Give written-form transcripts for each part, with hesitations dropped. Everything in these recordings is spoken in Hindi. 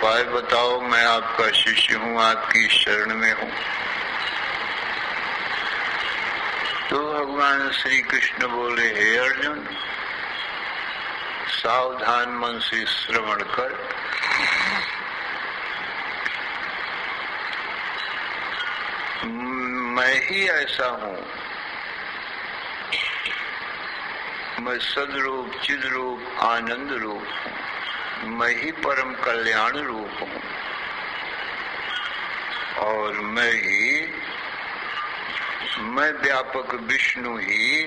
उपाय बताओ, मैं आपका शिष्य हूँ, आपकी शरण में हूँ। तो भगवान श्री कृष्ण बोले, हे अर्जुन, सावधान मन से श्रवण कर। मैं ही ऐसा हूँ, मैं सदरूप चिद्रूप आनंद रूप हूँ, मैं ही परम कल्याण रूप हूँ, और मैं व्यापक विष्णु ही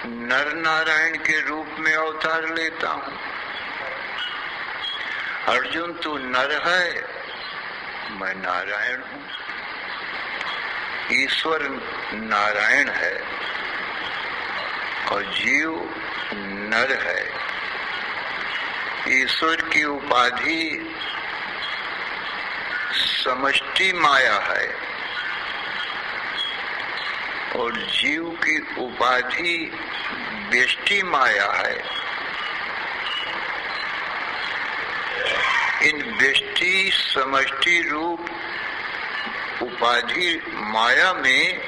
नर नारायण के रूप में अवतार लेता हूँ। अर्जुन, तू नर है, मैं नारायण हूँ। ईश्वर नारायण है और जीव नर है। ईश्वर की उपाधि समष्टि माया है और जीव की उपाधि व्यष्टि माया है। इन व्यष्टि समष्टि रूप उपाधि माया में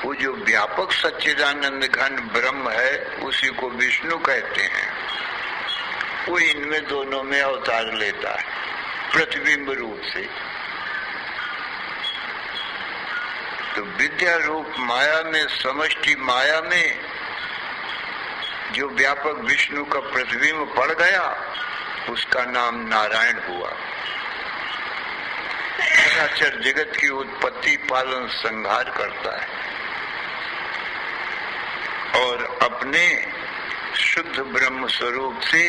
वो जो व्यापक सच्चिदानंद घन ब्रह्म है, उसी को विष्णु कहते हैं। वो इनमें दोनों में अवतार लेता है प्रतिबिंब रूप से। तो विद्या रूप माया में, समष्टि माया में जो व्यापक विष्णु का प्रतिबिंब पड़ गया, उसका नाम नारायण हुआ। चराचर जगत की उत्पत्ति, पालन, संहार करता है और अपने शुद्ध ब्रह्म स्वरूप से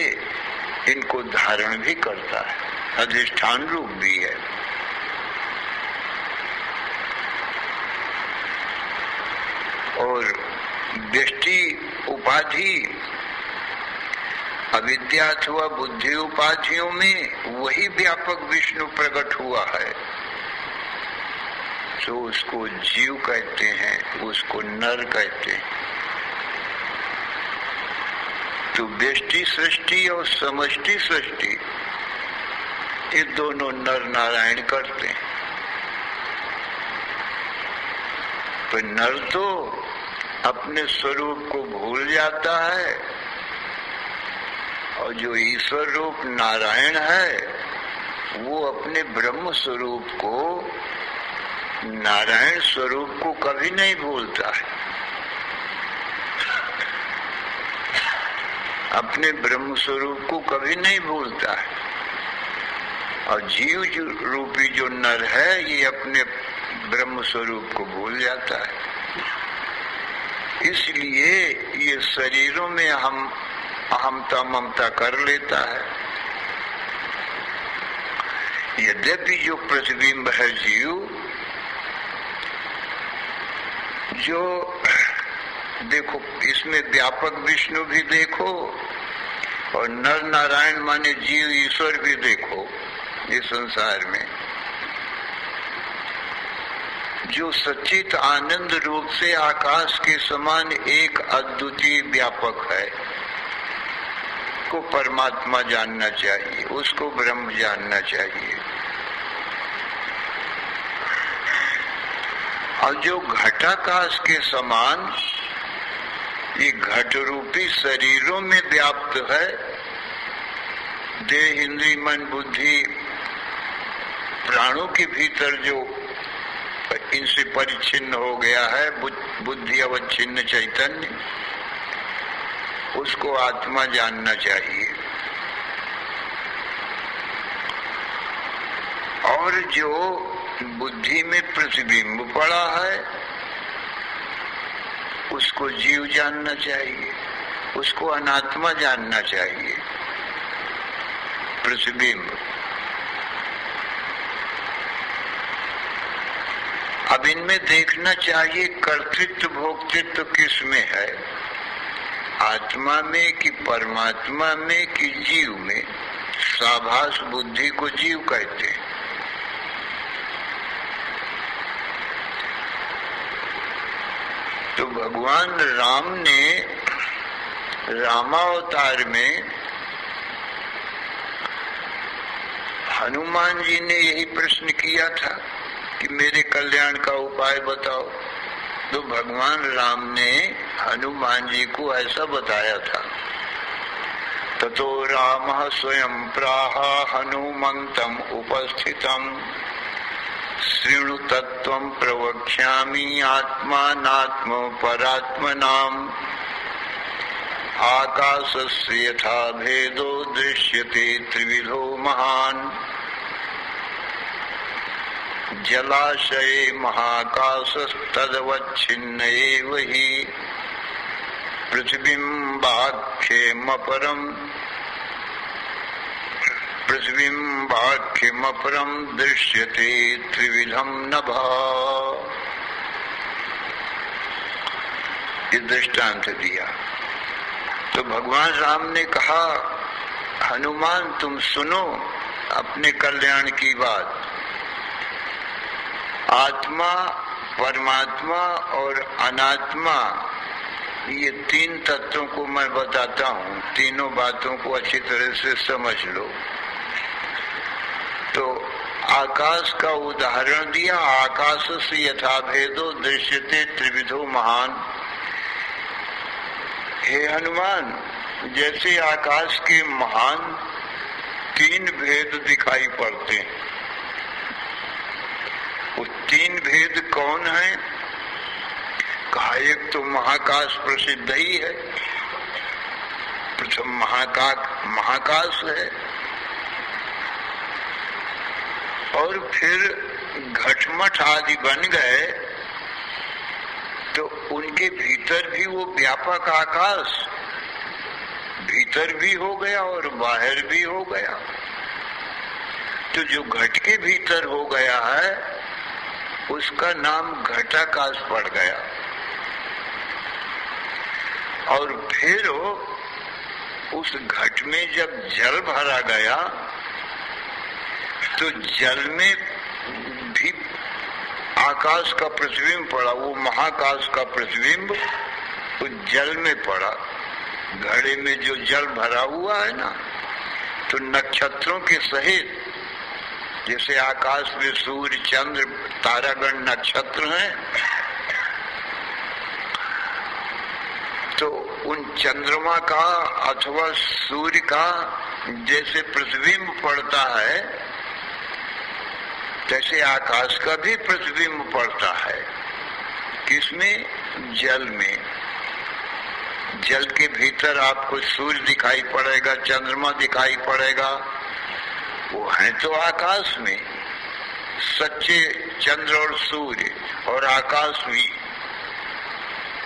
इनको धारण भी करता है, अधिष्ठान रूप भी है। और व्यष्टि उपाधि अविद्या अथवा बुद्धि उपाधियों में वही व्यापक विष्णु प्रकट हुआ है, तो उसको जीव कहते हैं, उसको नर कहते हैं। तो व्यष्टि सृष्टि और समष्टि सृष्टि ये दोनों नर नारायण करते हैं। तो नर तो अपने स्वरूप को भूल जाता है और जो ईश्वर रूप नारायण है वो अपने ब्रह्म स्वरूप को, नारायण स्वरूप को कभी नहीं भूलता है। अपने ब्रह्म स्वरूप को कभी नहीं भूलता है। और जीव जो रूपी जो नर है, ये अपने ब्रह्म स्वरूप को भूल जाता है। इसलिए ये शरीरों में हम अहमता ममता कर लेता है। यद्यपि जो प्रतिबिंब है जीव, जो देखो इसमें व्यापक विष्णु भी देखो और नर नारायण माने जीव ईश्वर भी देखो, इस संसार में जो सच्चित आनंद रूप से आकाश के समान एक अद्वितीय व्यापक है, को परमात्मा जानना चाहिए, उसको ब्रह्म जानना चाहिए। और जो घटाकाश के समान ये घट रूपी शरीरों में व्याप्त है, देह इंद्रिय मन बुद्धि प्राणों के भीतर जो इनसे परिच्छिन्न हो गया है, बुद्धि अवच्छिन्न चैतन्य, उसको आत्मा जानना चाहिए। और जो बुद्धि में प्रतिबिंब पड़ा है, उसको जीव जानना चाहिए, उसको अनात्मा जानना चाहिए। प्रतिबिंब अब इनमें देखना चाहिए कर्तृत्व भोक्तृत्व किस में है, आत्मा में कि परमात्मा में कि जीव में। साभास बुद्धि को जीव कहते हैं। तो भगवान राम ने रामावतार में हनुमान जी ने यही प्रश्न किया था कि मेरे कल्याण का उपाय बताओ, तो भगवान राम ने हनुमान जी को ऐसा बताया था। ततो रामः स्वयं प्राह हनुमन्तं उपस्थितं शृणु तत्त्वं प्रवक्ष्यामि आत्मानात्म परात्मनाम् आकाशस्य यथा भेदो दृश्यते त्रिविधो महान् जलाशये महाकाशस्तदवच्छिन्न एव हि पृथिवीम्बाख्यमपरं दृश्यते त्रिविधं नभः। ये दृष्टांत दिया। तो भगवान राम ने कहा, हनुमान तुम सुनो अपने कल्याण की बात। आत्मा, परमात्मा और अनात्मा, ये तीन तत्वों को मैं बताता हूँ। तीनों बातों को अच्छी तरह से समझ लो। तो आकाश का उदाहरण दिया, आकाश से यथा भेदो दृश्यते त्रिविधो महान। हे हनुमान, जैसे आकाश के महान तीन भेद दिखाई पड़ते हैं। वो तीन भेद कौन है? कहा, एक तो महाकाश प्रसिद्ध ही है, प्रथम महाकाश है, और फिर घटमट आदि बन गए तो उनके भीतर भी वो व्यापक आकाश भीतर भी हो गया और बाहर भी हो गया। तो जो घट के भीतर हो गया है उसका नाम घटाकाश पड़ गया। और फिर उस घट में जब जल भरा गया तो जल में भी आकाश का प्रतिबिंब पड़ा। वो महाकाश का प्रतिबिंब उस जल में पड़ा। घड़े में जो जल भरा हुआ है ना, तो नक्षत्रों के सहित, जैसे आकाश में सूर्य चंद्र तारागण नक्षत्र हैं, तो उन चंद्रमा का अथवा सूर्य का जैसे प्रतिबिंब पड़ता है, तैसे आकाश का भी प्रतिबिंब पड़ता है। किसमें? जल में। जल के भीतर आपको सूर्य दिखाई पड़ेगा, चंद्रमा दिखाई पड़ेगा, वो है तो आकाश में। सच्चे चंद्र और सूर्य और आकाश भी।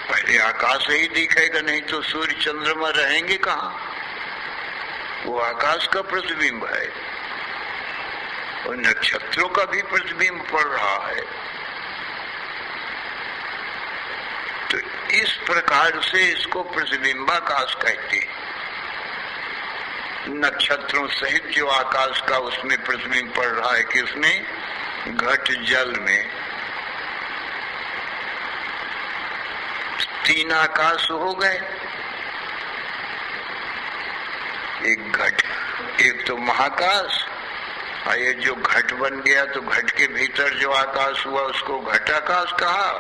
पहले आकाश ही दिखेगा, नहीं तो सूर्य चंद्रमा रहेंगे कहाँ? वो आकाश का प्रतिबिंब है। और नक्षत्रों का भी प्रतिबिंब पड़ रहा है। तो इस प्रकार से इसको प्रतिबिंबाकाश कहते हैं। नक्षत्रों सहित जो आकाश का उसमें प्रतिबिंब पड़ रहा है, किसमें? घट जल में। तीन आकाश हो गए। एक घट, एक तो महाकाश, ये जो घट बन गया तो घट के भीतर जो आकाश हुआ उसको घटाकाश कहा।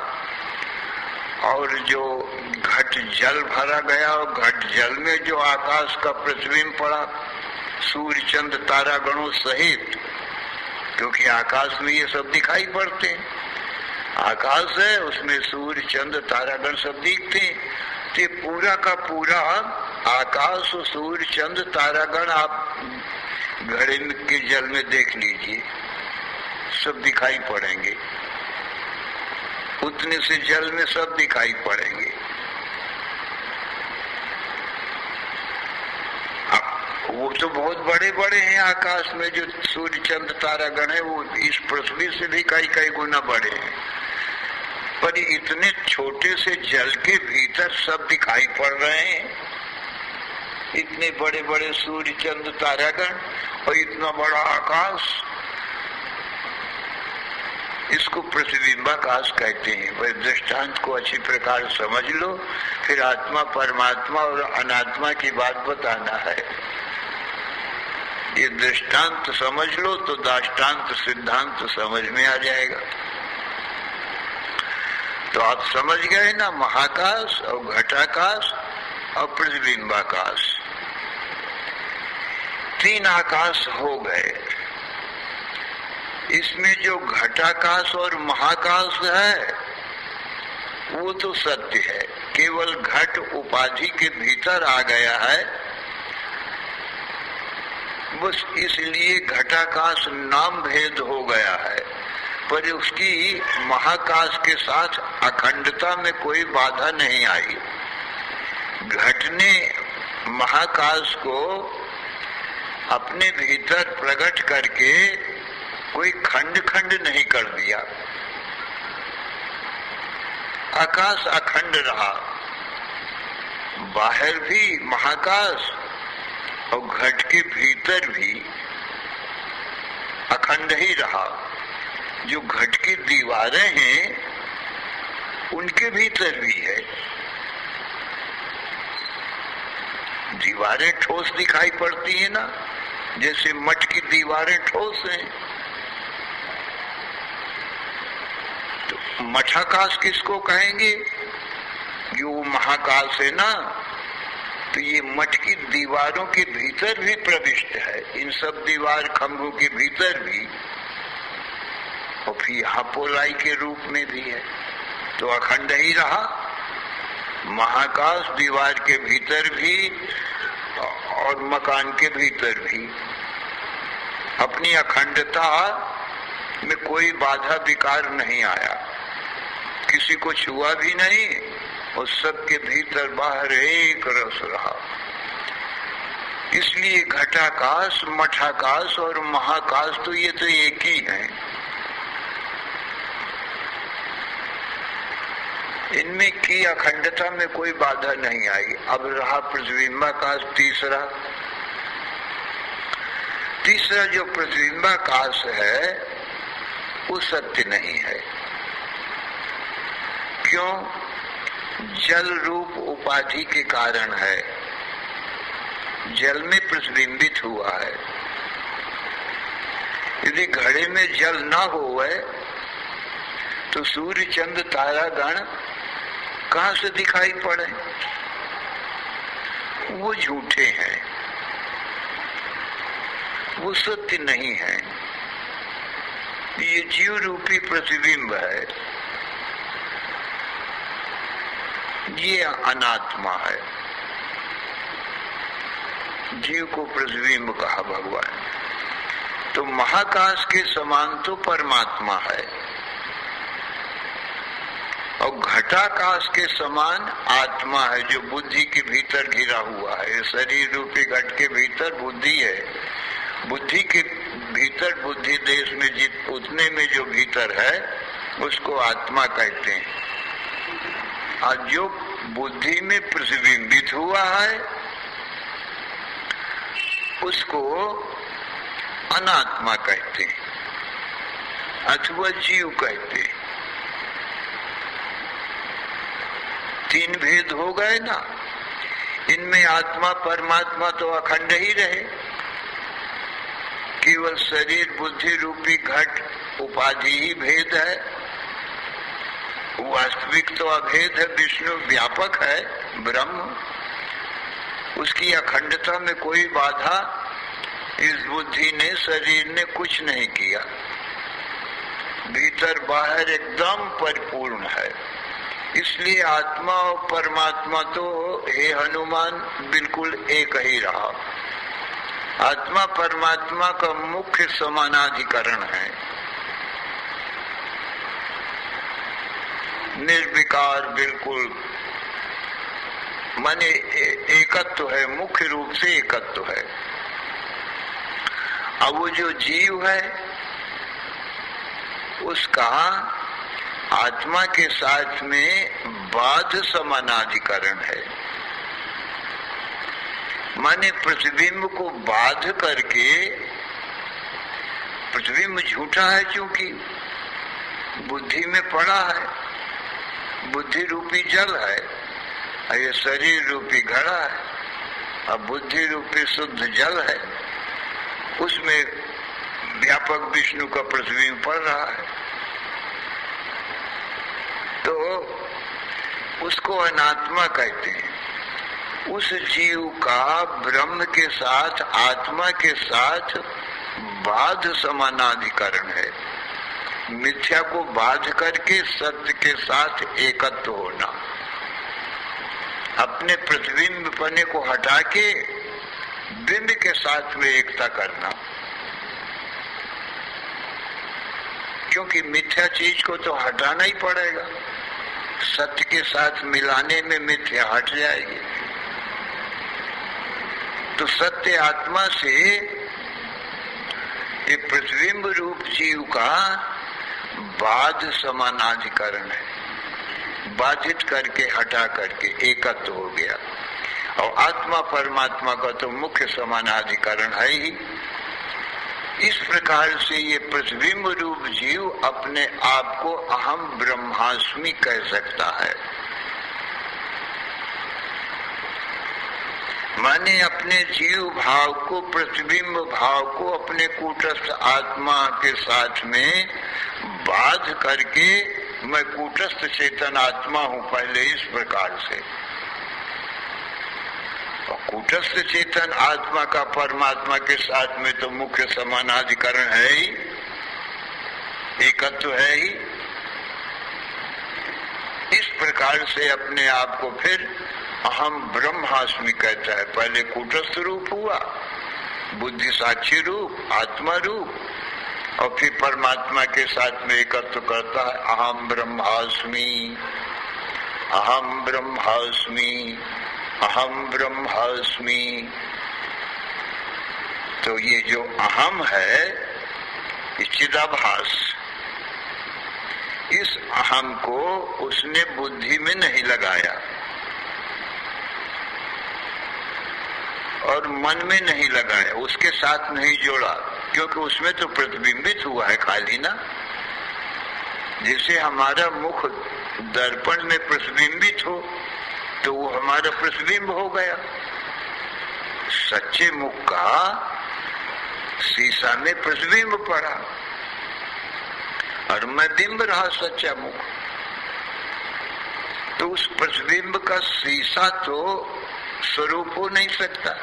और जो घट जल भरा गया और घट जल में जो आकाश का प्रतिबिंब पड़ा, सूर्य चंद्र तारागणों सहित, क्योंकि आकाश में ये सब दिखाई पड़ते हैं। आकाश है, उसमें सूर्य चंद्र तारागण सब दिखते हैं। तो ये पूरा का पूरा आकाश और सूर्य चंद्र तारागण आप घड़े के जल में देख लीजिए, सब दिखाई पड़ेंगे। उतने से जल में सब दिखाई पड़ेंगे। वो तो बहुत बड़े बड़े हैं आकाश में, जो सूर्य चंद्र तारागण है, वो इस पृथ्वी से भी कई गुना बड़े हैं। पर इतने छोटे से जल के भीतर सब दिखाई पड़ रहे हैं। इतने बड़े बड़े सूर्य चंद्र तारागण और इतना बड़ा आकाश, इसको प्रतिबिंबाकाश कहते हैं। वह दृष्टांत को अच्छी प्रकार समझ लो, फिर आत्मा, परमात्मा और अनात्मा की बात बताना है। ये दृष्टांत समझ लो तो दाष्टान्त सिद्धांत समझ में आ जाएगा। तो आप समझ गए ना, महाकाश और घटाकाश और प्रतिबिंबाकाश, तीन आकाश हो गए। इसमें जो घटाकाश और महाकाश है वो तो सत्य है, केवल घट उपाधि के भीतर आ गया है, बस इसलिए घटाकाश नाम भेद हो गया है, पर उसकी महाकाश के साथ अखंडता में कोई बाधा नहीं आई। घट ने महाकाश को अपने भीतर प्रकट करके कोई खंड खंड नहीं कर दिया, आकाश अखंड रहा, बाहर भी महाकाश और घट के भीतर भी अखंड ही रहा। जो घट की दीवारें हैं उनके भीतर भी है। दीवारें ठोस दिखाई पड़ती है ना, जैसे मठ की दीवारें ठोस हैं। तो मठाकाश किसको कहेंगे? जो महाकाश है ना, तो ये मठ की दीवारों के भीतर भी प्रविष्ट है, इन सब दीवार खंभों के भीतर भी, और फिर हापोलाई के रूप में भी है, तो अखंड ही रहा। महाकाश दीवार के भीतर भी और मकान के भीतर भी अपनी अखंडता में कोई बाधा विकार नहीं आया, किसी को छुआ भी नहीं, और सबके भीतर बाहर एक रस रहा। इसलिए घटाकाश, मठाकाश और महाकाश तो ये तो एक ही है। इनमें की अखंडता में कोई बाधा नहीं आई। अब रहा प्रतिबिंबाकाश तीसरा जो प्रतिबिंबाकाश है वो सत्य नहीं है। क्यों? जल रूप उपाधि के कारण है, जल में प्रतिबिंबित हुआ है। यदि घड़े में जल ना होवे तो सूर्य चंद्र तारा गण कहां से दिखाई पड़े? वो झूठे हैं, वो सत्य नहीं है। ये जीव रूपी प्रतिबिंब है, ये अनात्मा है। जीव को प्रतिबिंब कहा भगवान। तो महाकाश के समान तो परमात्मा है, और घटाकाश के समान आत्मा है जो बुद्धि के भीतर घिरा हुआ है। शरीर रूपी घट के भीतर बुद्धि है, बुद्धि के भीतर बुद्धि देश में जित उतने में जो भीतर है उसको आत्मा कहते हैं। और जो बुद्धि में प्रतिबिंबित हुआ है उसको अनात्मा कहते हैं अथवा जीव कहते हैं। तीन भेद हो गए ना। इनमें आत्मा परमात्मा तो अखंड ही रहे, केवल शरीर बुद्धि रूपी घट उपाधि ही भेद है। वास्तविक तो अभेद है, विष्णु व्यापक है, ब्रह्म, उसकी अखंडता में कोई बाधा इस बुद्धि ने शरीर ने कुछ नहीं किया। भीतर बाहर एकदम परिपूर्ण है। इसलिए आत्मा और परमात्मा तो हे हनुमान बिल्कुल एक ही रहा। आत्मा परमात्मा का मुख्य समानाधिकरण है, निर्विकार बिल्कुल, माने एकत्व है, मुख्य रूप से एकत्व है। अब वो जो जीव है उसका आत्मा के साथ में बाध समानाधिकरण है, माने प्रतिबिंब को बाध करके, प्रतिबिंब झूठा है क्योंकि बुद्धि में पड़ा है, बुद्धि रूपी जल है, और ये शरीर रूपी घड़ा है, और बुद्धि रूपी शुद्ध जल है। उसमें व्यापक विष्णु का प्रतिबिंब पड़ रहा है, तो उसको अनात्मा कहते हैं। उस जीव का ब्रह्म के साथ, आत्मा के साथ बाध समानाधिकरण है। मिथ्या को बाध करके सत्य के साथ एकत्व होना, अपने प्रतिबिंब पने को हटा के बिंब के साथ में एकता करना। क्योंकि मिथ्या चीज को तो हटाना ही पड़ेगा, सत्य के साथ मिलाने में मिथ्या हट जाएगी। तो सत्य आत्मा से ये प्रतिबिंब रूप जीव का बाध समानाधिकरण है, बाधित करके हटा करके एकत्व हो गया। और आत्मा परमात्मा का तो मुख्य समानाधिकरण है ही। इस प्रकार से ये प्रतिबिंब रूप जीव अपने आप को अहम ब्रह्मास्मि कह सकता है। माने अपने जीव भाव को, प्रतिबिंब भाव को अपने कूटस्थ आत्मा के साथ में बाध करके मैं कूटस्थ चेतन आत्मा हूं पहले, इस प्रकार से। और कूटस्थ चेतन आत्मा का परमात्मा के साथ में तो मुख्य समानाधिकरण है ही, एकत्व है ही। इस प्रकार से अपने आप को फिर अहम ब्रह्मास्मि कहता है। पहले कूटस्थ रूप हुआ, बुद्धि साक्षी रूप, आत्मा रूप, और फिर परमात्मा के साथ में एकत्व करता है, अहम ब्रह्मास्मि, अहम ब्रह्मास्मि, अहम ब्रह्मास्मि। तो ये जो अहम है, ये चिदाभास, इस अहम को उसने बुद्धि में नहीं लगाया और मन में नहीं लगाया, उसके साथ नहीं जोड़ा, क्योंकि उसमें तो प्रतिबिंबित हुआ है खाली ना। जैसे हमारा मुख दर्पण में प्रतिबिंबित हो तो वो हमारा प्रतिबिंब हो गया। सच्चे मुख का शीशा में प्रतिबिंब पड़ा और मैं बिंब रहा सच्चा मुख। तो उस प्रतिबिंब का शीशा तो स्वरूप हो नहीं सकता,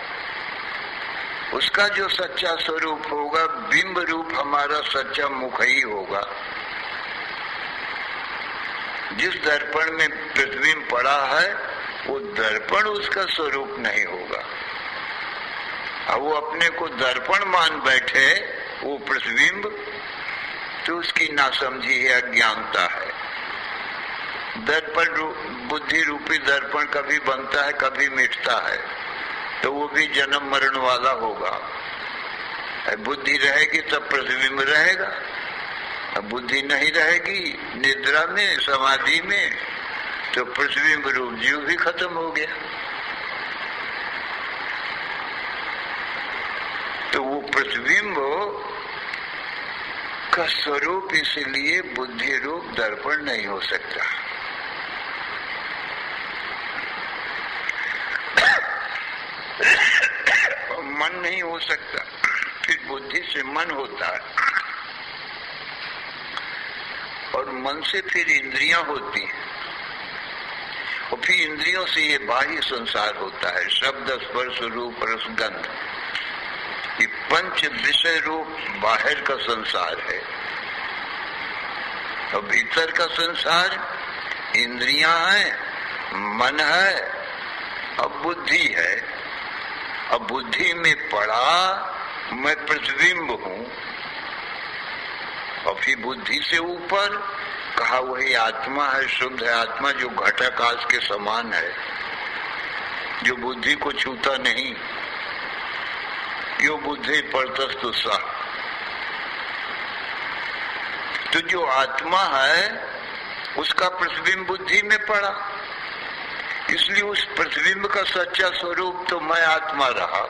उसका जो सच्चा स्वरूप होगा, बिंब रूप हमारा सच्चा मुख ही होगा। जिस दर्पण में प्रतिबिंब पड़ा है वो दर्पण उसका स्वरूप नहीं होगा। अब वो अपने को दर्पण मान बैठे, वो प्रतिबिंब, तो उसकी नासमझी है, अज्ञानता है। दर्पण बुद्धि रूपी दर्पण कभी बनता है, कभी मिटता है, तो वो भी जन्म मरण वाला होगा। बुद्धि रहेगी तब प्रतिबिंब रहेगा, अब बुद्धि नहीं रहेगी निद्रा में, समाधि में, तो प्रतिबिंब रूप जीव भी खत्म हो गया। तो वो प्रतिबिंब का स्वरूप इसलिए बुद्धि रूप दर्पण नहीं हो सकता। मन नहीं हो सकता, फिर बुद्धि से मन होता है और मन से फिर इंद्रियां होती हैं और फिर इंद्रियों से ये बाह्य संसार होता है, शब्द स्पर्श रूप रस गंध। ये पंच विषय रूप बाहर का संसार है और भीतर का संसार इंद्रियां हैं, मन है और बुद्धि है। अब बुद्धि में पड़ा मैं प्रतिबिंब हूं और फिर बुद्धि से ऊपर कहा वही आत्मा है, शुद्ध है आत्मा, जो घटाकाश के समान है, जो बुद्धि को छूता नहीं। यो बुद्धि परतस्तु सा। तो जो आत्मा है उसका प्रतिबिंब बुद्धि में पड़ा, इसलिए उस प्रतिबिंब का सच्चा स्वरूप तो मैं आत्मा रहा,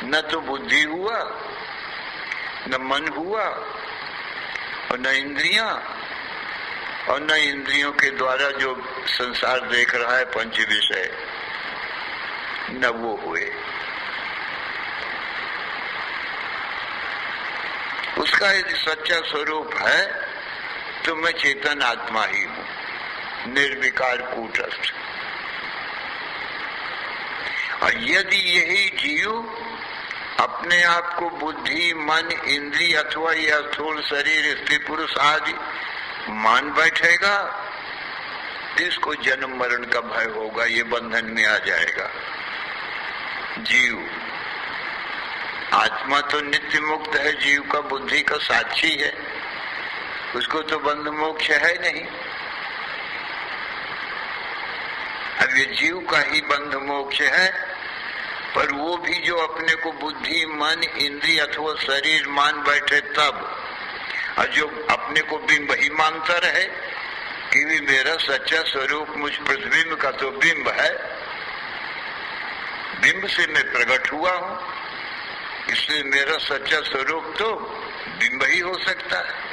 न तो बुद्धि हुआ, न मन हुआ और न इंद्रियां, और न इंद्रियों के द्वारा जो संसार देख रहा है पंच विषय, न वो हुए। उसका यदि सच्चा स्वरूप है तो मैं चेतन आत्मा ही हूं, निर्विकार कूटस्थ। और यदि यही जीव अपने आप को बुद्धि, मन, इंद्रिय अथवा यह स्थूल शरीर, स्त्री पुरुष आदि मान बैठेगा, इसको जन्म मरण का भय होगा, ये बंधन में आ जाएगा। जीव आत्मा तो नित्य मुक्त है, जीव का बुद्धि का साक्षी है, उसको तो बंध मोक्ष है नहीं। अब ये जीव का ही बंध मोक्ष है, पर वो भी जो अपने को बुद्धि, मन, इंद्रिय अथवा शरीर मान बैठे तब, और जो अपने को बिंब ही मानता रहे कि भी मेरा सच्चा स्वरूप मुझ प्रतिबिंब का तो बिंब है, बिंब से मैं प्रकट हुआ हूं, इसलिए मेरा सच्चा स्वरूप तो बिंब ही हो सकता है।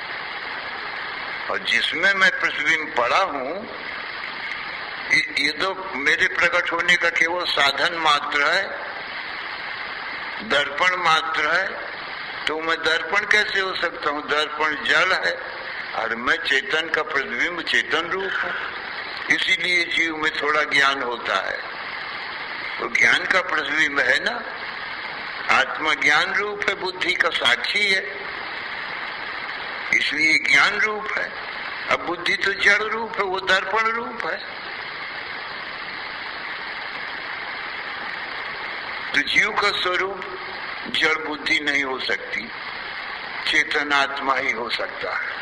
और जिसमें मैं प्रतिबिंब पड़ा हूं, ये तो मेरे प्रकट होने का केवल साधन मात्र है, दर्पण मात्र है। तो मैं दर्पण कैसे हो सकता हूँ? दर्पण जल है और मैं चेतन का प्रतिबिंब, चेतन रूप हूँ। इसीलिए जीव में थोड़ा ज्ञान होता है, तो ज्ञान का प्रतिबिंब है ना, आत्मा ज्ञान रूप है, बुद्धि का साक्षी है, इसलिए ज्ञान रूप है। अब बुद्धि तो जड़ रूप है, वो दर्पण रूप है। तो जीव का स्वरूप जड़ बुद्धि नहीं हो सकती, चेतन आत्मा ही हो सकता है।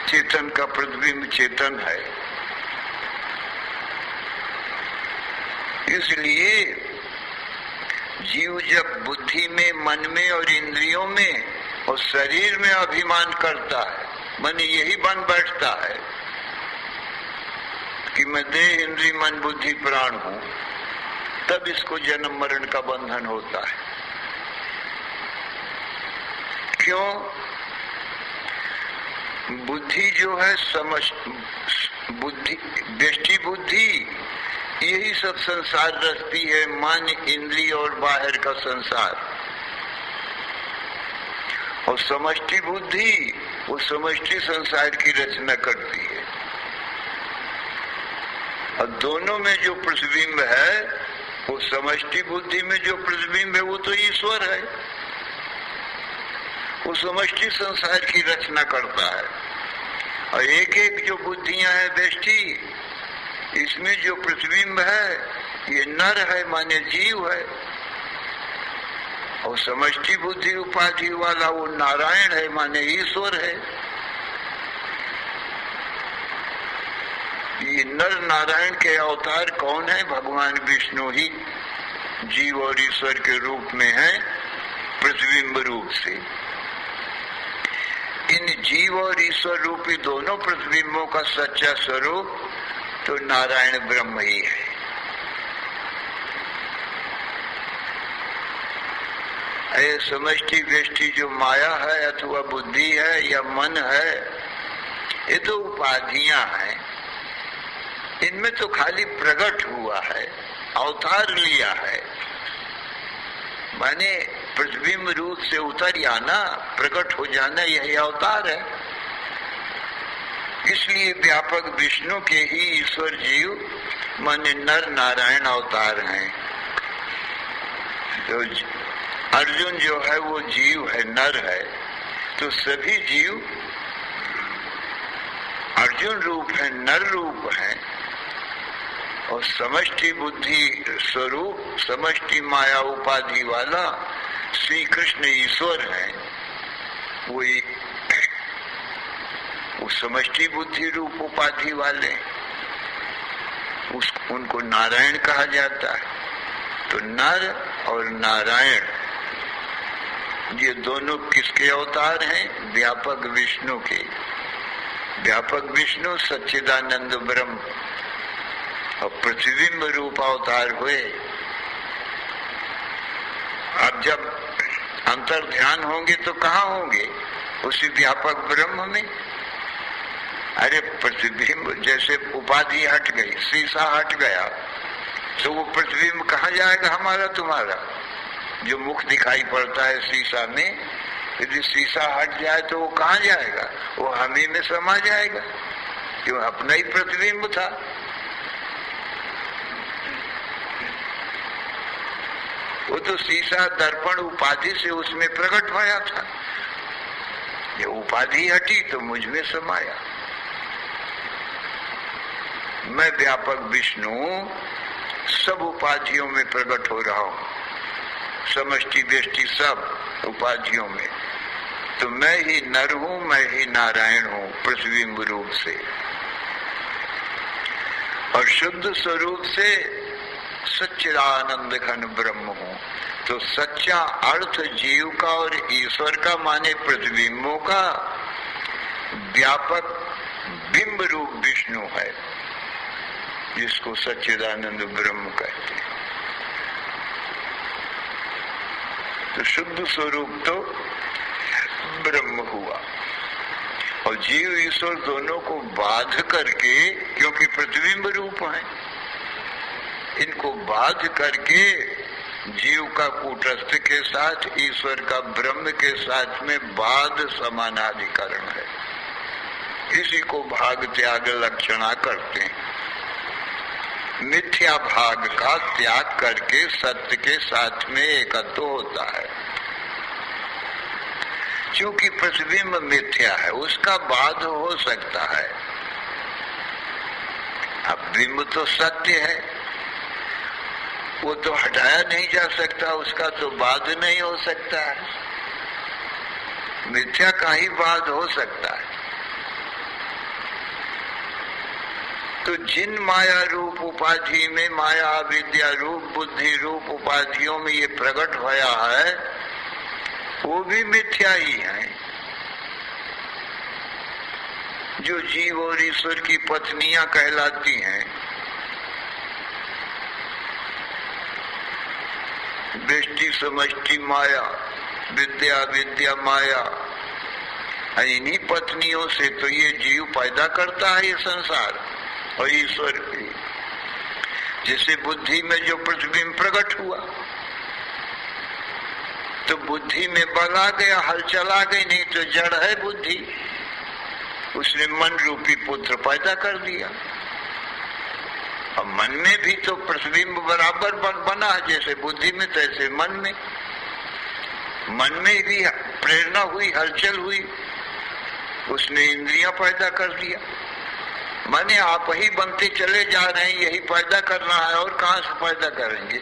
चेतन का प्रतिबिंब चेतन है। इसलिए जीव जब बुद्धि में, मन में और इंद्रियों में और शरीर में अभिमान करता है, मन यही बन बैठता है कि मैं देह, इंद्रिय, मन, बुद्धि, प्राण हूं, तब इसको जन्म मरण का बंधन होता है। क्यों? बुद्धि जो है समझ, बुद्धि, व्यष्टि बुद्धि यही सब संसार रचती है, मन, इंद्रिय और बाहर का संसार। और समष्टि बुद्धि वो समष्टि संसार की रचना करती है। और दोनों में जो प्रतिबिंब है, वो समष्टि बुद्धि में जो प्रतिबिंब है वो तो ईश्वर है, वो समष्टि संसार की रचना करता है। और एक एक जो बुद्धियां हैं व्यष्टि, इसमें जो प्रतिबिंब है ये नर है, माने जीव है। और समष्टि बुद्धि उपाधि वाला वो नारायण है, माने ईश्वर है। ये नर नारायण के अवतार कौन है? भगवान विष्णु ही जीव और ईश्वर के रूप में है, प्रतिबिंब रूप से। इन जीव और ईश्वर रूपी दोनों प्रतिबिंबों का सच्चा स्वरूप तो नारायण ब्रह्म ही है। ये समष्टि व्यष्टि जो माया है अथवा बुद्धि है या मन है, ये तो उपाधियां हैं। इनमें तो खाली प्रकट हुआ है, अवतार लिया है, माने प्रतिबिंब रूप से उतर आना, प्रकट हो जाना, यही अवतार है। इसलिए व्यापक विष्णु के ही ईश्वर जीव माने नर नारायण अवतार हैं। तो अर्जुन जो है वो जीव है, नर है। तो सभी जीव अर्जुन रूप है, नर रूप है। और समष्टि बुद्धि स्वरूप, समष्टि माया उपाधि वाला श्री कृष्ण ईश्वर है। वही उस समष्टि बुद्धि रूप उपाधि वाले उनको नारायण कहा जाता है। तो नर और नारायण ये दोनों किसके अवतार हैं? व्यापक विष्णु के। व्यापक विष्णु सच्चिदानंद ब्रह्म और प्रतिबिंब रूप अवतार हुए। अब जब अंतर ध्यान होंगे तो कहाँ होंगे? उसी व्यापक ब्रह्म में। अरे प्रतिबिंब जैसे उपाधि हट गई, शीशा हट गया, तो वो प्रतिबिंब कहाँ जाएगा? हमारा तुम्हारा जो मुख दिखाई पड़ता है शीशा में, यदि शीशा हट जाए तो वो कहाँ जाएगा? वो हम ही में समा जाएगा, क्यों? अपना ही प्रतिबिंब था। वो तो शीशा दर्पण उपाधि से उसमें प्रकट होया था, ये उपाधि हटी तो मुझ में समाया। मैं व्यापक विष्णु सब उपाधियों में प्रकट हो रहा हूं, समष्टि व्यष्टि सब उपाधियों में। तो मैं ही नर हूं, मैं ही नारायण हूं प्रतिबिंब रूप से, और शुद्ध स्वरूप से सच्चिदानंद घन ब्रह्म हूं। तो सच्चा अर्थ जीव का और ईश्वर का माने प्रतिबिंबों का व्यापक बिंब रूप विष्णु है, जिसको सच्चिदानंद ब्रह्म कहते हैं। तो शुद्ध स्वरूप तो ब्रह्म हुआ, और जीव ईश्वर दोनों को बाध करके, क्योंकि प्रतिबिंब रूप है, इनको बाध करके जीव का कूटस्थ के साथ, ईश्वर का ब्रह्म के साथ में बाध समानाधिकरण है। इसी को भाग त्याग लक्षणा करते हैं। मिथ्या भाग का त्याग करके सत्य के साथ में एकत्व होता है। क्योंकि प्रतिबिंब मिथ्या है, उसका बाध हो सकता है। अब बिंब तो सत्य है, वो तो हटाया नहीं जा सकता, उसका तो बाध नहीं हो सकता है। मिथ्या का ही बाध हो सकता है। तो जिन माया रूप उपाधि में, माया विद्या रूप बुद्धि रूप उपाधियों में ये प्रकट होया है, वो भी मिथ्या ही है। जो जीव और ईश्वर की पत्नियां कहलाती हैं, व्यष्टि समष्टि माया, विद्या विद्या माया, इन्हीं पत्नियों से तो ये जीव पैदा करता है ये संसार और ईश्वर की। जैसे बुद्धि में जो प्रतिबिंब प्रकट हुआ, तो बुद्धि में बल आ गया, हलचल आ गई, नहीं तो जड़ है बुद्धि, उसने मन रूपी पुत्र पैदा कर दिया। अब मन में भी तो प्रतिबिंब बराबर बना, जैसे बुद्धि में तैसे मन में। मन में भी प्रेरणा हुई, हलचल हुई, उसने इंद्रियां पैदा कर दिया। माने आप ही बनते चले जा रहे हैं, यही पैदा करना है, और कहां से पैदा करेंगे?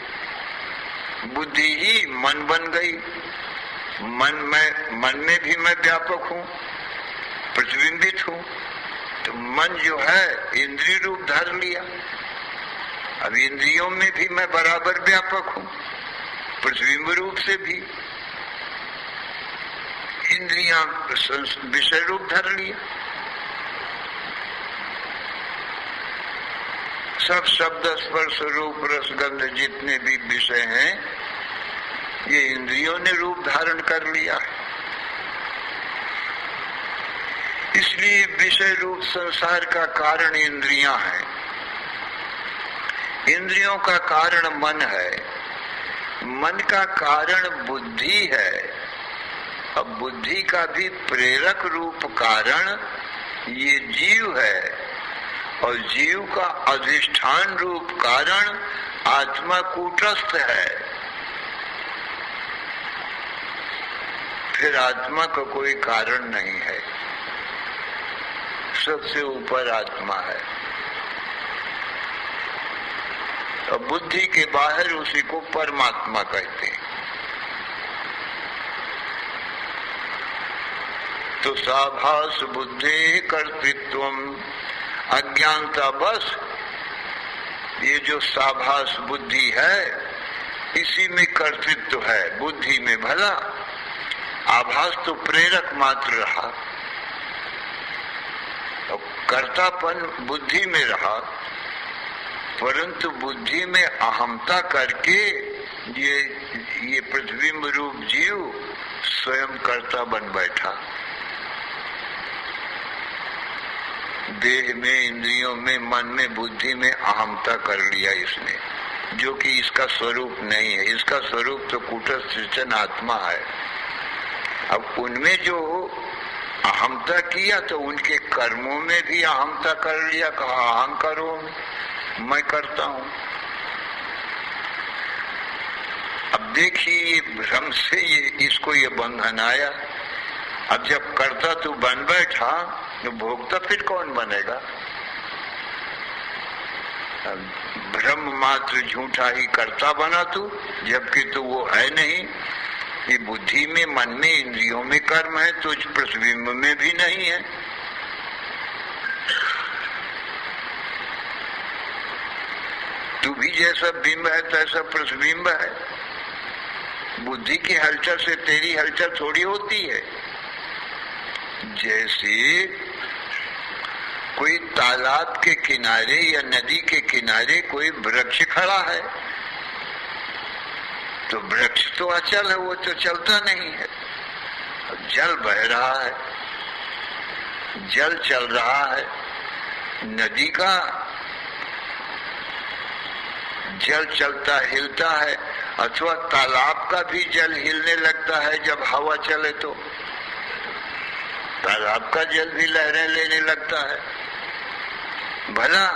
बुद्धि ही मन बन गई। मन में भी मैं व्यापक हूँ, प्रतिबिंबित हूँ। तो मन जो है इंद्रिय रूप धर लिया। अब इंद्रियों में भी मैं बराबर व्यापक हूँ, प्रतिबिंब रूप से भी। इंद्रियां विषय रूप धर लिया। सब शब्द स्पर्श रूप रसगंध जितने भी विषय हैं, ये इंद्रियों ने रूप धारण कर लिया है। इसलिए विषय रूप संसार का कारण इंद्रियां हैं। इंद्रियों का कारण मन है, मन का कारण बुद्धि है। अब बुद्धि का भी प्रेरक रूप कारण ये जीव है, और जीव का अधिष्ठान रूप कारण आत्मा कूटस्थ है। फिर आत्मा का कोई कारण नहीं है, सबसे ऊपर आत्मा है। और बुद्धि के बाहर उसी को परमात्मा कहते हैं। तो साभास बुद्धि कर्तृत्वम, अज्ञानता बस ये जो साभास बुद्धि है, इसी में कर्तृत्व है। बुद्धि में भला आभास तो प्रेरक मात्र रहा, और कर्तापन बुद्धि में रहा, परंतु बुद्धि में अहमता करके ये प्रतिबिंब रूप जीव स्वयं कर्ता बन बैठा। देह में, इंद्रियों में, मन में, बुद्धि में अहमता कर लिया इसने, जो कि इसका स्वरूप नहीं है। इसका स्वरूप तो कूटस्थ सृजन आत्मा है। अब उनमें जो अहमता किया तो उनके कर्मों में भी अहमता कर लिया, कहा अहं करो, मैं करता हूं। अब देखिए ये भ्रम से इसको ये बंधन आया। अब जब कर्ता तू बन बैठा तो भोगता फिर कौन बनेगा? ब्रह्म मात्र झूठा ही कर्ता बना तू, जबकि तू वो है नहीं। ये बुद्धि में, मन में, इंद्रियों में कर्म है, तुझ प्रतिबिंब में भी नहीं है। तू भी जैसा बिंब है तैसा प्रतिबिंब है। बुद्धि की हलचल से तेरी हलचल थोड़ी होती है। जैसे कोई तालाब के किनारे या नदी के किनारे कोई वृक्ष खड़ा है तो वृक्ष तो अचल है, वो तो चलता नहीं है। जल बह रहा है, जल चल रहा है। नदी का जल चलता हिलता है, अथवा तालाब का भी जल हिलने लगता है जब हवा चले तो तालाब का जल भी लहरें लेने लगता है। भला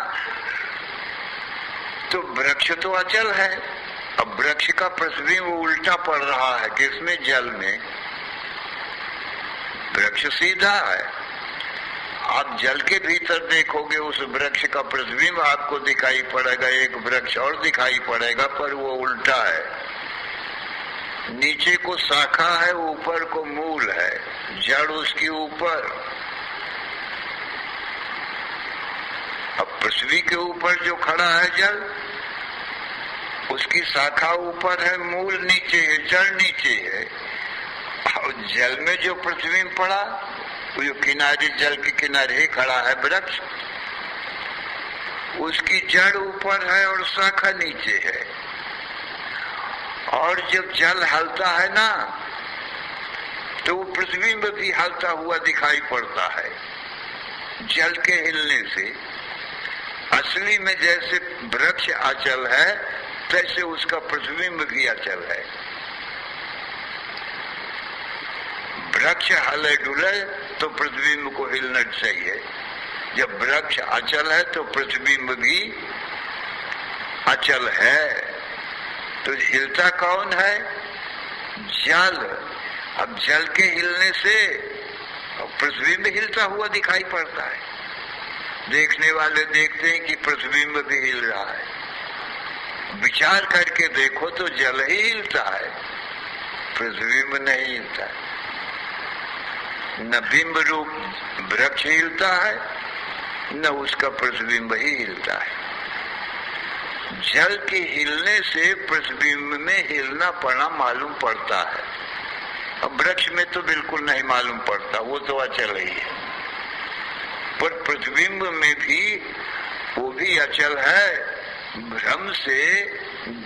तो वृक्ष तो अचल है। अब वृक्ष का प्रतिबिंब उल्टा पड़ रहा है, किसमें? जल में। वृक्ष सीधा है, आप जल के भीतर देखोगे उस वृक्ष का प्रतिबिंब आपको दिखाई पड़ेगा, एक वृक्ष और दिखाई पड़ेगा, पर वो उल्टा है। नीचे को शाखा है, ऊपर को मूल है, जड़ उसकी ऊपर। अब पृथ्वी के ऊपर जो खड़ा है जल, उसकी शाखा ऊपर है, मूल नीचे है, जड़ नीचे है। और जल में जो प्रतिबिंब पड़ा, वो जो किनारे, जल के किनारे खड़ा है वृक्ष, उसकी जड़ ऊपर है और शाखा नीचे है। और जब जल हलता है ना, तो वो प्रतिबिंब भी हलता हुआ दिखाई पड़ता है जल के हिलने से। असली में जैसे वृक्ष अचल है, तैसे उसका प्रतिबिंब भी अचल है। वृक्ष हिले डुले तो प्रतिबिंब को हिलना चाहिए। जब वृक्ष अचल है तो प्रतिबिंब भी अचल है। तो हिलता कौन है? जल। अब जल के हिलने से प्रतिबिंब हिलता हुआ दिखाई पड़ता है। देखने वाले देखते हैं कि प्रतिबिंब भी हिल रहा है। विचार करके देखो तो जल ही हिलता है, प्रतिबिंब नहीं हिलता है। न बिंब रूप वृक्ष हिलता है, न उसका प्रतिबिंब ही हिलता है। जल के हिलने से प्रतिबिंब में हिलना पड़ा मालूम पड़ता है। अब वृक्ष में तो बिल्कुल नहीं मालूम पड़ता, वो तो अचल ही है। पर प्रतिबिंब में भी वो भी अचल है। भ्रम से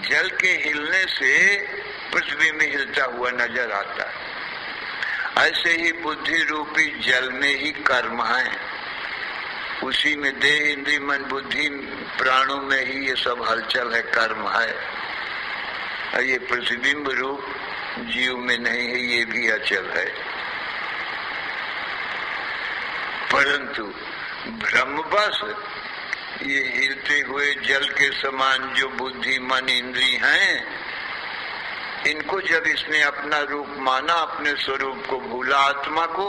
जल के हिलने से प्रतिबिंब हिलता हुआ नजर आता है। ऐसे ही बुद्धि रूपी जल में ही कर्म है, उसी में देह, इंद्रिय, मन, बुद्धि, प्राणों में ही ये सब हलचल है, कर्म है। और ये प्रतिबिंब रूप जीव में नहीं है, ये भी अचल है। परंतु ब्रह्मवश ये हिलते हुए जल के समान जो बुद्धि, मन, इंद्रिय हैं, इनको जब इसने अपना रूप माना, अपने स्वरूप को भूला, आत्मा को,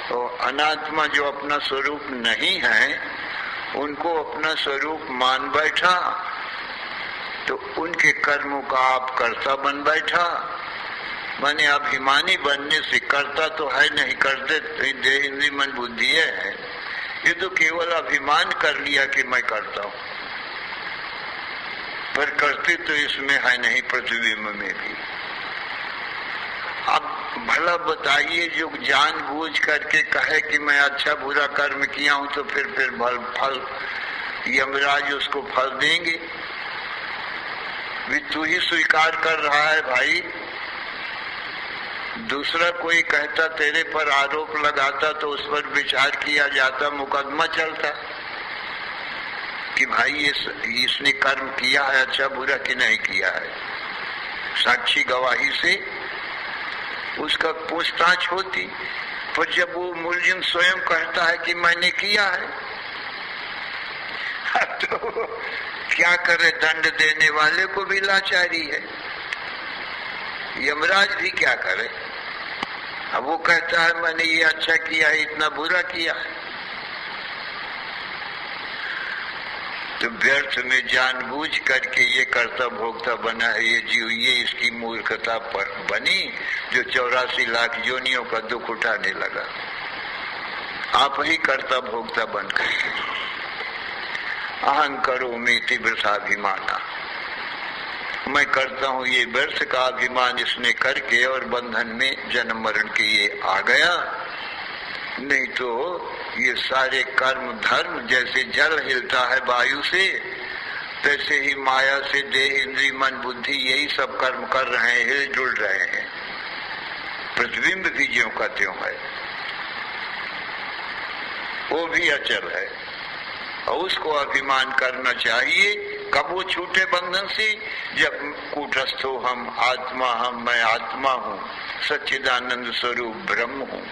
तो अनात्मा जो अपना स्वरूप नहीं है, उनको अपना स्वरूप मान बैठा, तो उनके कर्मों का आप कर्ता बन बैठा। माने अभिमानी बनने से कर्ता तो है नहीं, करते देह, इंद्रिय, मन, बुद्धि है। ये तो केवल अभिमान कर लिया कि मैं करता हूं, पर करते तो इसमें है नहीं, प्रतिबिंब में भी। अब भला बताइए, जो जानबूझ करके कहे कि मैं अच्छा बुरा कर्म किया हूं, तो फिर फल यमराज उसको फल देंगे। भी तू ही स्वीकार कर रहा है भाई। दूसरा कोई कहता, तेरे पर आरोप लगाता, तो उस पर विचार किया जाता, मुकदमा चलता कि भाई इसने कर्म किया है अच्छा बुरा कि नहीं किया है। साक्षी गवाही से उसका पूछताछ होती। पर जब वो मुलजिम स्वयं कहता है कि मैंने किया है, तो क्या करे, दंड देने वाले को भी लाचारी है, यमराज भी क्या करे। अब वो कहता है मैंने ये अच्छा किया है, इतना बुरा किया है। तो व्यर्थ में जानबूझ करके ये कर्ता भोक्ता बना है ये जीव, ये इसकी मूर्खता पर बनी जो 84 लाख योनियों का दुख उठाने लगा। आप ही कर्ता भोक्ता बनकर अहं करोमि वृथाभिमाना, मैं करता हूं ये व्यर्थ का अभिमान इसने करके और बंधन में जन्म मरण के ये आ गया। नहीं तो ये सारे कर्म धर्म जैसे जल हिलता है वायु से, तैसे ही माया से देह इंद्रिय मन बुद्धि यही सब कर्म कर रहे हैं, हिल जुल रहे हैं। प्रतिबिंब भी ज्यों का त्यों है, वो भी अचल है और उसको अभिमान करना चाहिए। कब वो छूटे बंधन से, जब कूटस्थ हो हम आत्मा, हम मैं आत्मा हूँ, सच्चिदानंद स्वरूप ब्रह्म हूँ,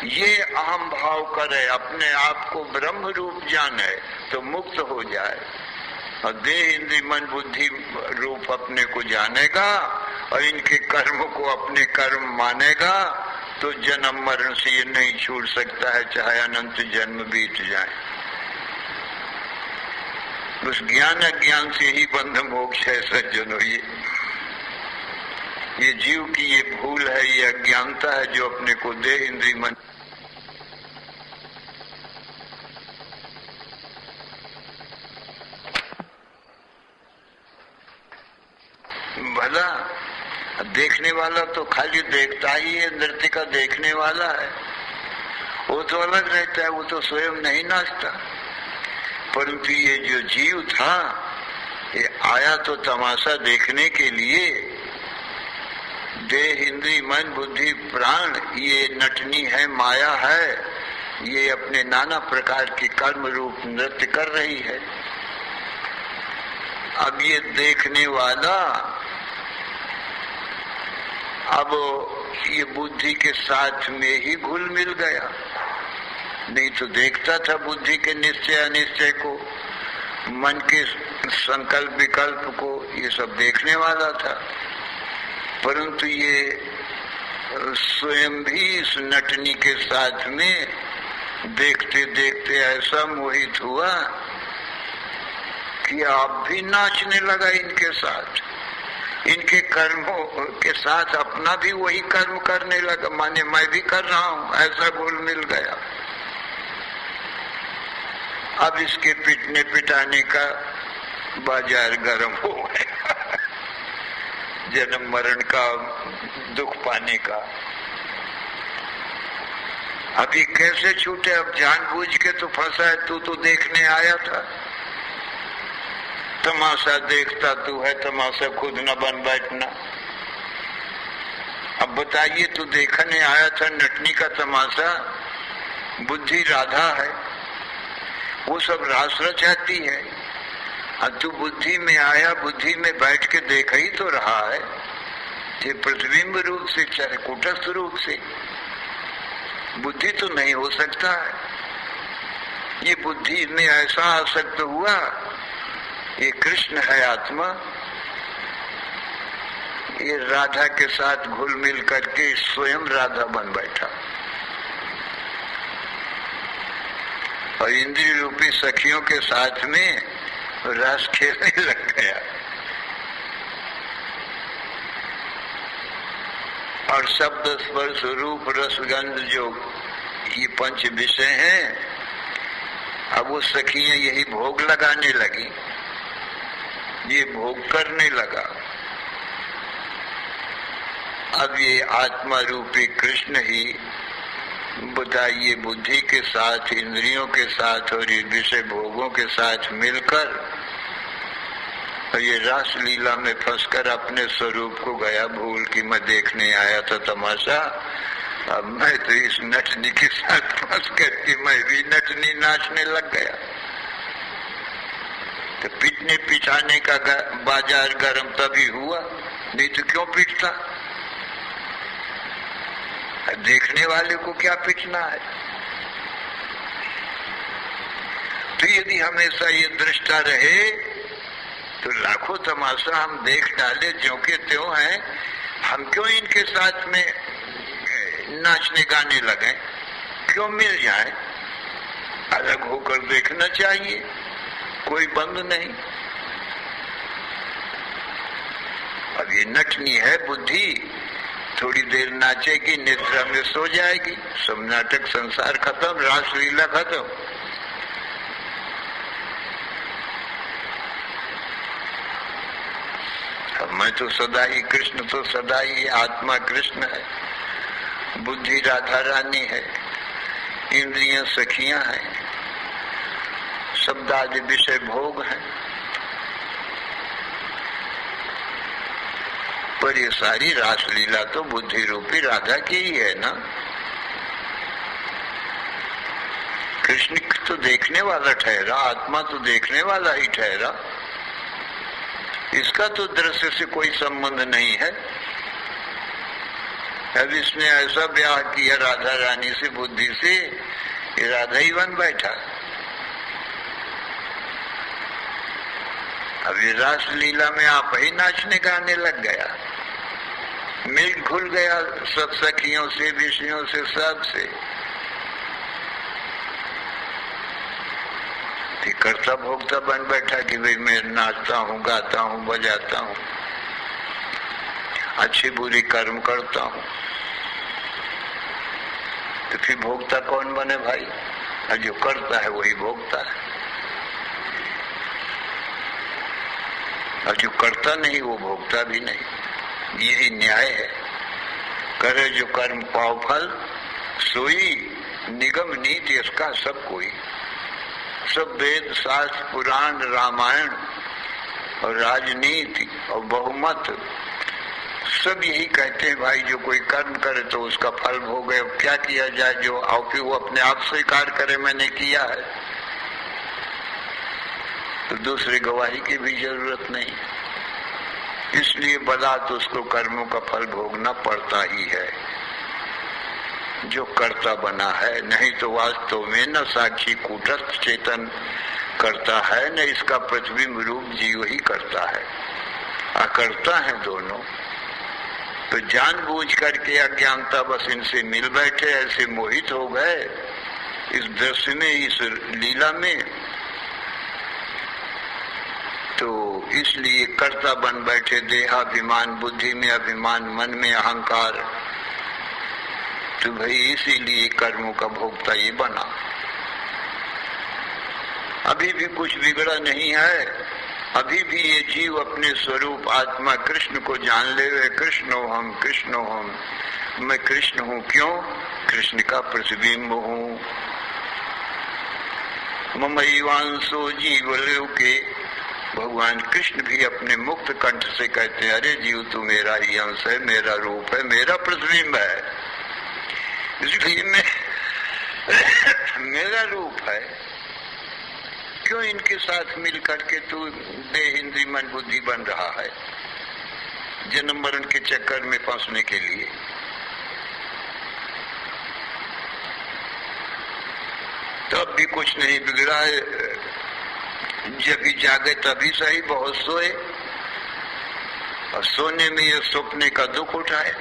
ये अहम भाव करे, अपने आप को ब्रह्म रूप जाने तो मुक्त हो जाए। और देह इंद्रिय मन बुद्धि रूप अपने को जानेगा और इनके कर्म को अपने कर्म मानेगा तो जन्म मरण से ये नहीं छूट सकता है, चाहे अनंत जन्म बीत जाए। उस ज्ञान अज्ञान से ही बंध मोक्ष है सज्जनों। ये जीव की ये भूल है, ये अज्ञानता है जो अपने को देह इंद्रिय मन भला देखने वाला तो खाली देखता ही है, नृत्य का देखने वाला है, वो तो अलग रहता है, वो तो स्वयं नहीं नाचता। परंतु ये जो जीव था ये आया तो तमाशा देखने के लिए। देह इंद्रिय मन बुद्धि प्राण ये नटनी है, माया है, ये अपने नाना प्रकार के कर्म रूप नृत्य कर रही है। अब ये देखने वाला अब ये बुद्धि के साथ में ही घुल मिल गया। नहीं तो देखता था बुद्धि के निश्चय अनिश्चय को, मन के संकल्प विकल्प को, ये सब देखने वाला था। परंतु ये स्वयं भी इस नटनी के साथ में देखते देखते ऐसा मोहित हुआ कि आप भी नाचने लगा इनके साथ, इनके कर्मों के साथ अपना भी वही कर्म करने लगा, माने मैं भी कर रहा हूं, ऐसा घुल मिल गया। अब इसके पिटने पिटाने का बाजार गर्म हो गया, जन्म मरण का दुख पाने का। अब ये कैसे छूटे? अब जानबूझ के तो फंसा है, तू तो देखने आया था, तमाशा देखता तू है, तमाशा खुद न बन बैठना। अब बताइए, तू देखने आया था नटनी का तमाशा, बुद्धि राधा है, वो सब रास रचाती है, और तू बुद्धि में आया, बुद्धि में बैठ के देख ही तो रहा है, ये प्रतिबिंब रूप से चाहे कूटस्थ रूप से। बुद्धि तो नहीं हो सकता है। ये बुद्धि में ऐसा आसक्त हुआ, ये कृष्ण है आत्मा, ये राधा के साथ घुल मिल करके स्वयं राधा बन बैठा और इंद्रिय रूपी सखियों के साथ में रस खेलने लग गया। और शब्द स्पर्श रूप रस गंध जो ये पंच विषय हैं, अब वो सखियां यही भोग लगाने लगी, ये भोग करने लगा। अब ये आत्मा रूपी कृष्ण ही बताइए बुद्धि के साथ, इंद्रियों के साथ और ये विषय भोगों के साथ मिलकर और ये रास लीला में फंसकर अपने स्वरूप को गया भूल कि मैं देखने आया था तमाशा, अब मैं तो इस नटनी के साथ फंस करके मैं भी नटनी नाचने लग गया। तो पीटने पिटाने का बाजार गर्म तभी हुआ, नहीं तो क्यों पीटता? देखने वाले को क्या पिटना है। तो यदि हमेशा ये दृष्टा रहे तो लाखों तमाशा हम देख डाले, ज्यों के त्यों हैं। हम क्यों इनके साथ में नाचने गाने लगे, क्यों मिल जाए? अलग होकर देखना चाहिए, कोई बंद नहीं। अब ये नटनी है बुद्धि, थोड़ी देर नाचेगी, निद्रा में सो जाएगी, सब नाटक संसार खत्म, रासलीला खत्म। अब मैं तो सदा ही कृष्ण, तो सदा ही आत्मा कृष्ण है, बुद्धि राधा रानी है, इंद्रियां सखियां हैं, शब्द आदि विषय भोग हैं। पर ये सारी रासलीला तो बुद्धि रूपी राधा की ही है ना। कृष्ण तो देखने वाला ठहरा, आत्मा तो देखने वाला ही ठहरा, इसका तो दृश्य से कोई संबंध नहीं है। अब इसने ऐसा ब्याह किया राधा रानी से, बुद्धि से, ये राधा ही बन बैठा। अब ये रासलीला में आप ही नाचने गाने लग गया, मिल घुल गया सब सखियों से, विषयों से, सब से। करता भोगता बन बैठा कि भाई मैं नाचता हूँ, गाता हूँ, बजाता हूँ, अच्छी बुरी कर्म करता हूँ। तो फिर भोगता कौन बने भाई? और जो करता है वही भोगता है, और जो करता नहीं वो भोगता भी नहीं। यही न्याय है। करे जो कर्म पाव फल, सोई निगम नीति इसका सब कोई। सब वेद शास्त्र पुराण रामायण और राजनीति और बहुमत सब यही कहते हैं भाई, जो कोई कर्म करे तो उसका फल भोगे। अब क्या किया जाए, जो और फिर वो अपने आप स्वीकार करे मैंने किया है, तो दूसरी गवाही की भी जरूरत नहीं। इसलिए बलात् उसको कर्मों का फल भोगना पड़ता ही है, जो कर्ता बना है। नहीं तो वास्तव में न साक्षी कूटस्थ चेतन करता है, न इसका प्रतिबिंब रूप जीव ही करता है, अकर्ता है दोनों। तो जानबूझ करके अज्ञानता बस इनसे मिल बैठे, ऐसे मोहित हो गए इस दृश्य में, इस लीला में। तो इसलिए कर्ता बन बैठे, देहाभिमान, बुद्धि में अभिमान, मन में अहंकार। तो भाई इसीलिए कर्मों का भोक्ता ये बना। अभी भी कुछ बिगड़ा नहीं है, अभी भी ये जीव अपने स्वरूप आत्मा कृष्ण को जान ले वे। कृष्णो हम, कृष्णो हम, मैं कृष्ण हूँ। क्यों? कृष्ण का प्रतिबिंब हूँ। ममैवांशो जीवलोके के भगवान कृष्ण भी अपने मुक्त कंठ से कहते हैं, अरे जीव तू मेरा ही अंश है, मेरा रूप है, मेरा प्रतिबिंब है, इसलिए मैं मेरा रूप है। क्यों इनके साथ मिल करके तू देह इंद्रिय मन बुद्धि बन रहा है, जन्म मरण के चक्कर में फंसने के लिए? तब भी कुछ नहीं बिगड़ा है। जब भी जागे तभी सही, बहुत सोए और सोने में ये सपने का दुख उठाए।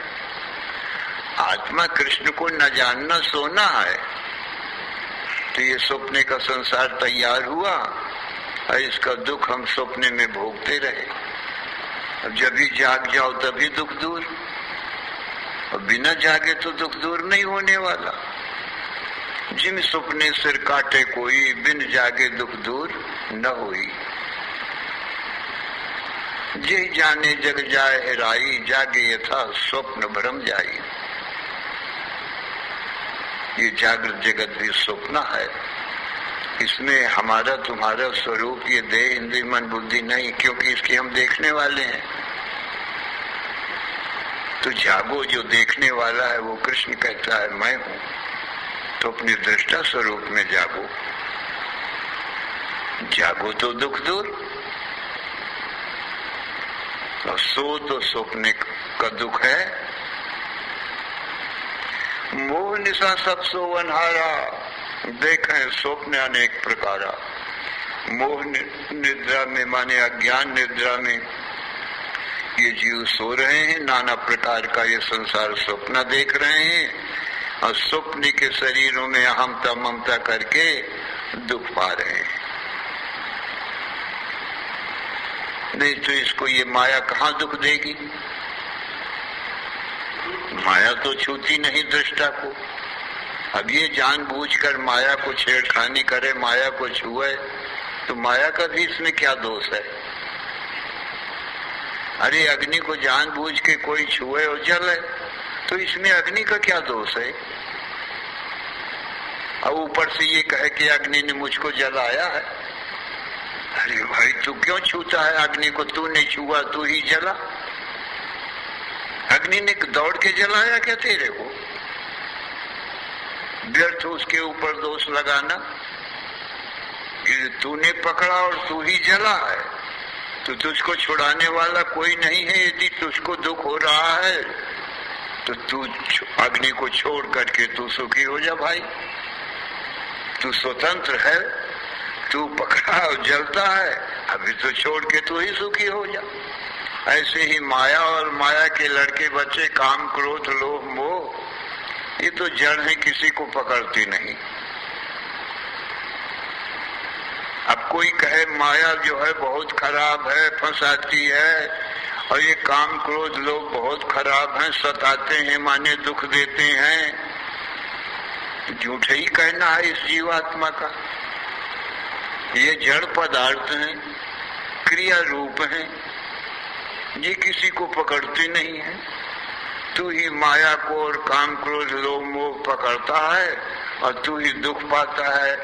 आत्मा कृष्ण को न जानना सोना है, तो ये सपने का संसार तैयार हुआ और इसका दुख हम सपने में भोगते रहे। अब जब भी जाग जाओ तभी दुख दूर, और बिना जागे तो दुख दूर नहीं होने वाला। जिन सपने सिर काटे कोई, बिन जागे दुख दूर न होई। जे जाने जग जाए हेराई, जागे यथा स्वप्न भ्रम जाई। ये जागृत जगत भी स्वप्न है, इसमें हमारा तुम्हारा स्वरूप ये देह इंद्रिय मन बुद्धि नहीं, क्योंकि इसके हम देखने वाले हैं। तो जागो, जो देखने वाला है वो कृष्ण कहता है मैं हूं। तो अपने दृष्टा स्वरूप में जागो, जागो तो दुख दूर, और सो तो सपने का दुख है। मोह निशा सब सो अनहारा, देखें स्वप्न अनेक प्रकारा। मोह निद्रा में माने अज्ञान निद्रा में ये जीव सो रहे हैं, नाना प्रकार का ये संसार स्वप्न देख रहे हैं और स्वप्न के शरीरों में अहमता ममता करके दुख पा रहे हैं। नहीं तो इसको ये माया कहाँ दुख देगी? माया तो छूती नहीं दृष्टा को। अब ये जानबूझकर माया को छेड़खानी करे, माया को छुए, तो माया का भी इसमें क्या दोष है? अरे अग्नि को जानबूझ के कोई छुए और जले तो इसमें अग्नि का क्या दोष है? और ऊपर से ये कहे कि अग्नि ने मुझको जलाया है। अरे भाई तू क्यों छूता है अग्नि को? तू नहीं छुआ, तू ही जला। अग्नि ने दौड़ के जलाया क्या तेरे को? व्यर्थ उसके ऊपर दोष लगाना कि तूने पकड़ा और तू ही जला है। तो तुझको छुड़ाने वाला कोई नहीं है। यदि तुझको दुख हो रहा है तो तू अग्नि को छोड़ करके तू सुखी हो जा भाई। तू स्वतंत्र है, तू पकड़ा और जलता है, अभी तो छोड़ के तू ही सुखी हो जा। ऐसे ही माया और माया के लड़के बच्चे, काम क्रोध लोभ मोह, ये तो जड़ है, किसी को पकड़ती नहीं। अब कोई कहे माया जो है बहुत खराब है, फंसाती है, और ये काम क्रोध लोग बहुत खराब हैं, सताते हैं माने दुख देते हैं, झूठ ही कहना है इस जीवात्मा का। ये जड़ पदार्थ हैं, क्रिया रूप हैं, ये किसी को पकड़ते नहीं है। तू ही माया को और काम क्रोध लोभ मोह पकड़ता है और तू ही दुख पाता है।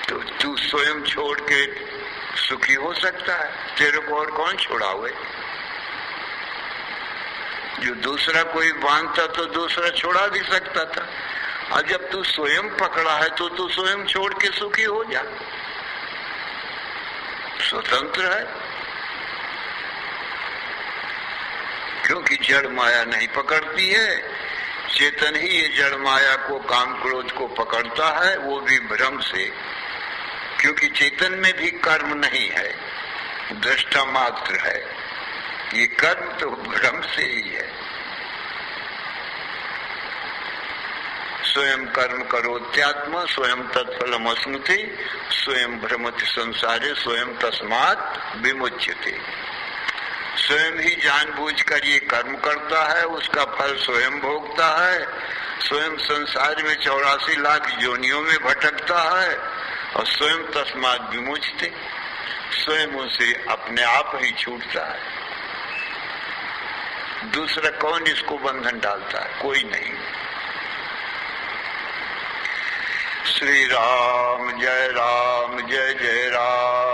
तो तू स्वयं छोड़ के सुखी हो सकता है? तेरे को और कौन छुड़ावे? जो दूसरा कोई बांधता तो दूसरा छुड़ा भी सकता था, और जब तू स्वयं पकड़ा है तो तू स्वयं छोड़ के सुखी हो जा। स्वतंत्र है, क्योंकि जड़ माया नहीं पकड़ती है। चेतन ही ये जड़ माया को काम क्रोध को पकड़ता है, वो भी भ्रम से, क्योंकि चेतन में भी कर्म नहीं है, दृष्टा मात्र है। ये कर्म तो भ्रम से ही है। स्वयं कर्म करोत्यात्मा स्वयं तत्फलम अस्नुते स्वयं भ्रमति संसारे स्वयं तस्मात् विमुच्यते। स्वयं ही जानबूझकर ये कर्म करता है, उसका फल स्वयं भोगता है, स्वयं संसार में 84 लाख योनियों में भटकता है, और स्वयं तस्मात् विमुच्यते, स्वयं उसे अपने आप ही छूटता है। दूसरा कौन इसको बंधन डालता है? कोई नहीं। श्री राम जय जय राम।